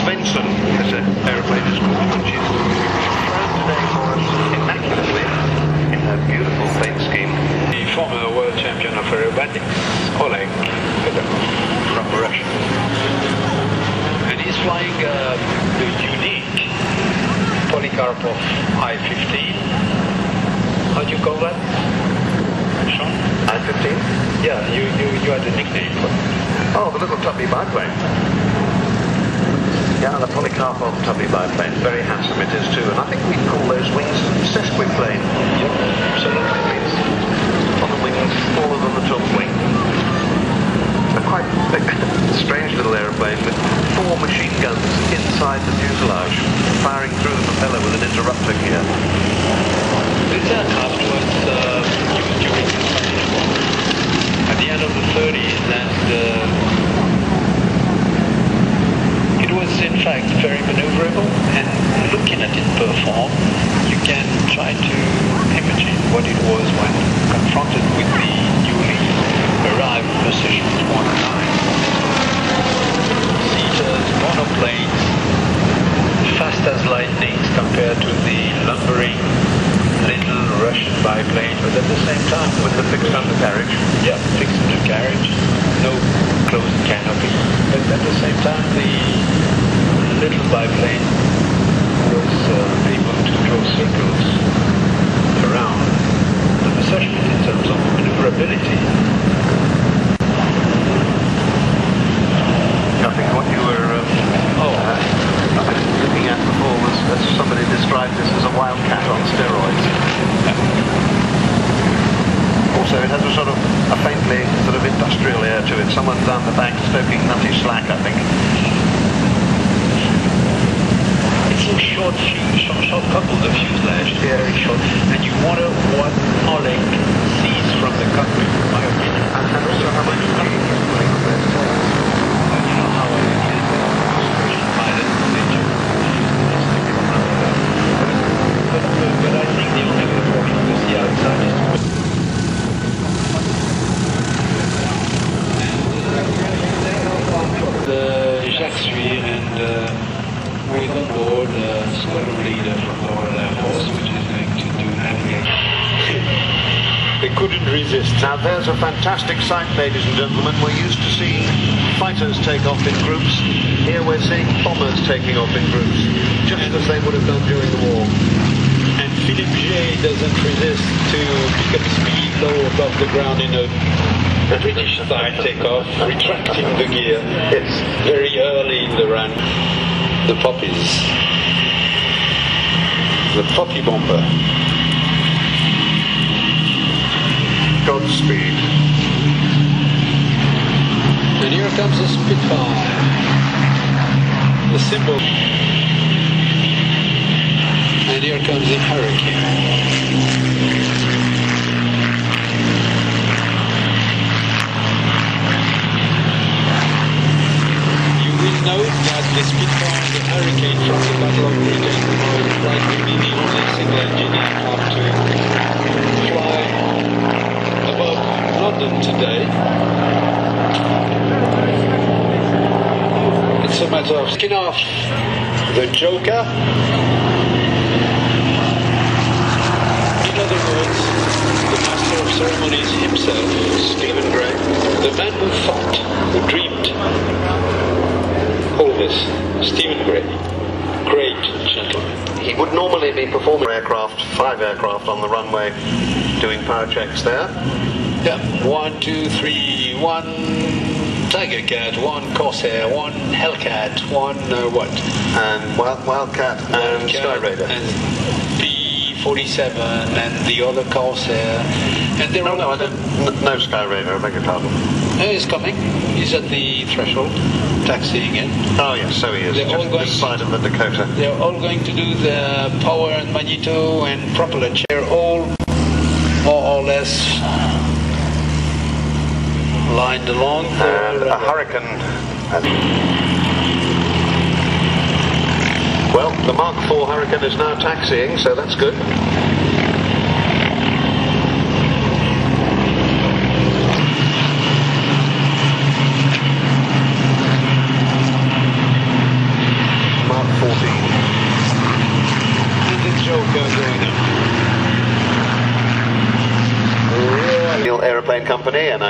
Svensson, as an aeroplane is called, which is flown today for us immaculately in her beautiful paint scheme. The former world champion of aerobatics, Oleg, from Russia. And he's flying the unique Polikarpov I-15. How do you call that, Sean? I-15? Yeah, you had a nickname for it. Oh, the little tubby biplane. Yeah, the Polikarpov tubby biplane. Very handsome it is too. And I think we'd call those wings sesquiplane. Yeah, absolutely. Means on the wings smaller than the top wing. A quite strange little aeroplane with 4 machine guns inside the fuselage, firing through the propeller with an interrupter gear. This aircraft was used during the Spanish War at the end of the 30s, and it was in fact very maneuverable, and looking at it perform, you can try to imagine what it was when confronted with the newly arrived Precision 109. Seaters, monoplanes, fast as lightning compared to the lumbering little Russian biplane, but at the same time With the fixed undercarriage. yeah, fixed undercarriage, no closed canopy, but at the same time the little biplane was able to draw circles around the Messerschmitt in terms of maneuverability. I think what you were looking at before was, as somebody described this as a wildcat on steroids. Also, it has a sort of a faintly sort of industrial air to it. Someone down the back stoking nutty slack, I think. It's so short couple, the fuselage is very short, and you wonder what Oleg sees from the cockpit, in my opinion. And also how much he's putting on those tails. You know how I feel pilot nature. But I think the only proportion to see outside is the Jacques Suir, and with on board a squadron leader from the Royal Air Force, which is going to do navigation. They couldn't resist. Now there's a fantastic sight, ladies and gentlemen. We're used to seeing fighters take off in groups. Here we're seeing bombers taking off in groups, just as they would have done during the war. And Philippe J doesn't resist to pick up speed low above the ground in a British style takeoff, retracting the gear. It's Very early in the run. The poppies. The poppy bomber. Godspeed. And here comes the Spitfire. The symbol. And here comes the Hurricane. Note that the Spitfire and the Hurricane from the Battle of Britain are likely the only single engine aircraft to fly above London today. It's a matter of skin off the Joker. In other words, the master of ceremonies himself, Stephen Gray, the man who thought, who dreamed. All this, Stephen Gray, great gentleman. He would normally be performing aircraft, 5 aircraft on the runway, doing power checks there. Yeah, 1, 2, 3, 1 Tiger Cat, 1 Corsair, 1 Hellcat, 1 what? And Wildcat and Sky Raider. And B-47 and the other Corsair. And they're No, no Sky Raider, I beg your pardon. He's coming. He's at the threshold, taxiing in. Oh yes, so he is. They're all Just going this side of the Dakota. They're all going to do the power and magneto and propeller. They're all more or less lined along. And a Hurricane. Well, the Mark IV Hurricane is now taxiing, so that's good.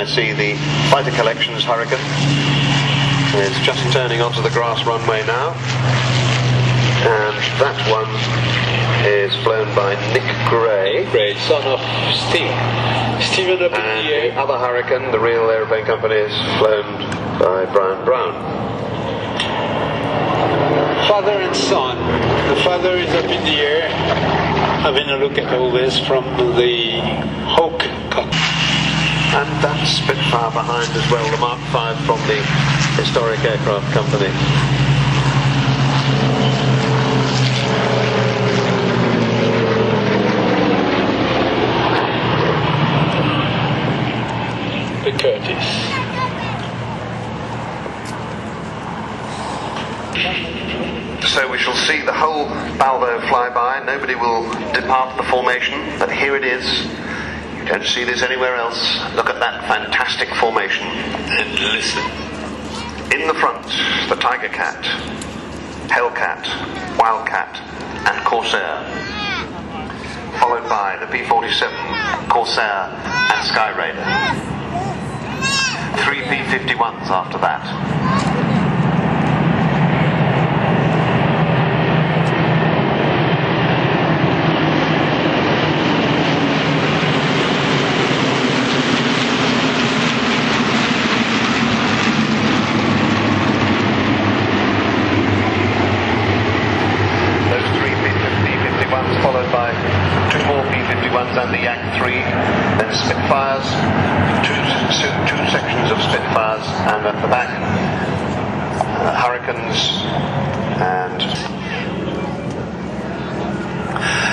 I see the Fighter Collections Hurricane. It's just turning onto the grass runway now. And that one is flown by Nick Gray. Gray, son of Steve. Steven up in And the air. the other Hurricane, the real aeroplane company, is flown by Brian Brown. Father and son. The father is up in the air, having a look at all this from the Hawk cockpit. And that Spitfire behind as well, the Mark V from the Historic Aircraft Company. The Curtis. So we shall see the whole Balbo fly by. Nobody will depart the formation, but here it is. You don't see this anywhere else. Look at that fantastic formation. And listen. In the front, the Tiger Cat, Hellcat, Wildcat, and Corsair. Followed by the P-47, Corsair, and Sky Raider. 3 P-51s after that. Followed by 2 more P-51s and the Yak-3, then Spitfires, two sections of Spitfires, and at the back, Hurricanes, and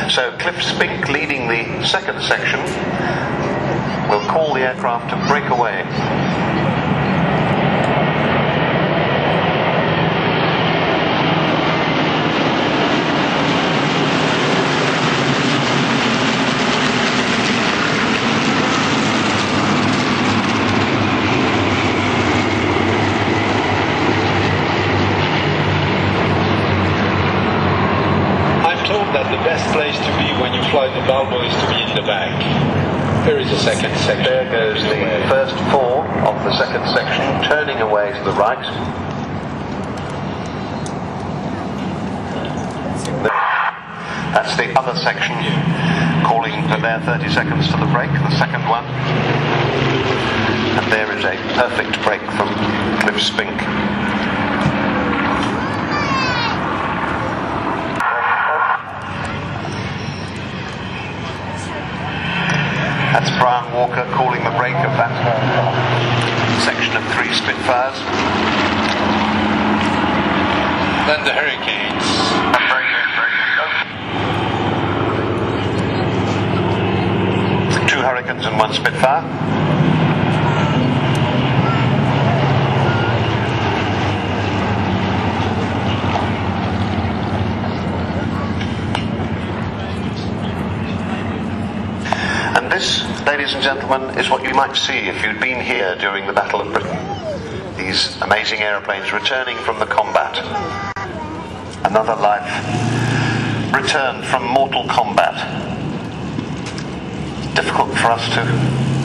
so Cliff Spink leading the second section will call the aircraft to break away. Place to be when you fly the Balbo is to be in the back. There is a second section. There goes the first 4 of the second section, turning away to the right. That's the other section, calling for their 30 seconds to the break, the second one. And there is a perfect break from Cliff Spink. That's Brian Walker calling the break of that section of 3 Spitfires. Then the Hurricanes. Very good. 2 Hurricanes and 1 Spitfire. And this, ladies and gentlemen, is what you might see if you'd been here during the Battle of Britain. These amazing aeroplanes returning from the combat. Another life returned from mortal combat. Difficult for us to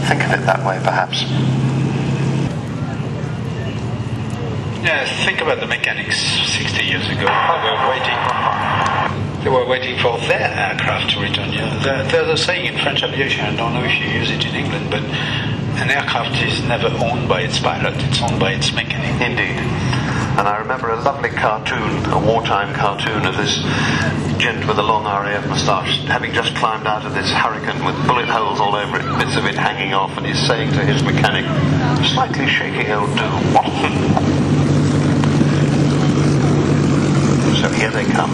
think of it that way, perhaps. Yeah, think about the mechanics 60 years ago. They were waiting for their aircraft to return. There's a saying in French aviation, I don't know if you use it in England, but an aircraft is never owned by its pilot, it's owned by its mechanic. Indeed. And I remember a lovely cartoon, a wartime cartoon of this gent with a long RAF moustache having just climbed out of this Hurricane with bullet holes all over it, bits of it hanging off, and he's saying to his mechanic, slightly shaky old do. So here they come.